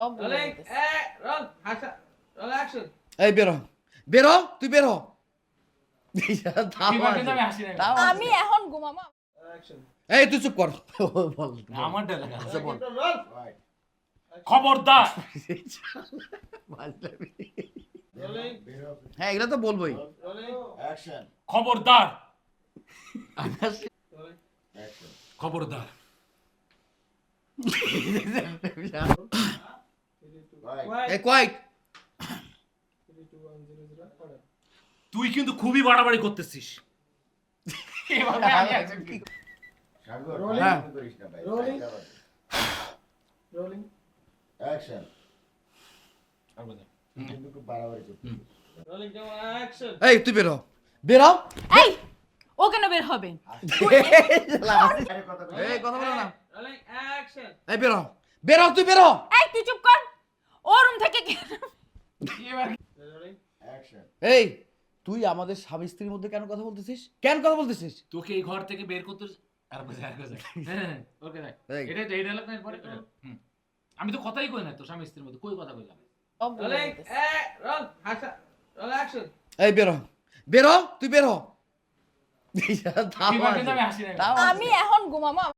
সব বলে Rolling, দিতেছে। roll, action, roll action. এই বেরো বেরো তুই বেরো এবার কিন্তু আমি হাসি নাই। তাও আমি এখন ঘুমাবো। Action. এই তুই চুপ কর বল আমার ডায়লগ আছে। আচ্ছা, বল। Roll. খবরদার Rolling, হ্যাঁ এগুলো তো বলবোই rolling, Action. খবরদার rolling. Action. খবরদার Right. Quiet. এই কোয়াইট 3, 2, 1, 0, 0. Order. তুই কিন্তু খুবই বাড়াবাড়ি করতেছিস। এভাবে আমি একজন কি সাগর, Rolling. ফাইজলামি করিস না ভাই, Rolling. ফাইজলামি। Rolling, Action. কিন্তু খুব বাড়াবাড়ি করছিস। rolling, camera, action. এই তুই বেরো বেরো এই ও কেন বের হবে? আরে কথা বল। এই কথা বলো না Rolling, action. এই বেরো বেরো তুই বেরো এই তুই চুপ কর। ও রুম থেকে এবার Rolling, Action. এই তুই আমাদের স্বামী স্ত্রীর মধ্যে কেন কথা বলতেছিস কেন কথা বলতেছিস তোকে এই ঘর থেকে বের করতে আর কোথায় আর কোথায় হ্যাঁ ওকে দেখ এই। এটা এই ডায়লগ নাই পরে হুম। আমি তো কথাই কই না তোর স্বামী স্ত্রীর মধ্যে কই কথা কইলাম সব বলে rolling, দিতেছে। roll, action, roll action. এই বেরো বেরো তুই বেরো এবার কিন্তু আমি হাসি নাই। তাও আমি এখন ঘুমাবো।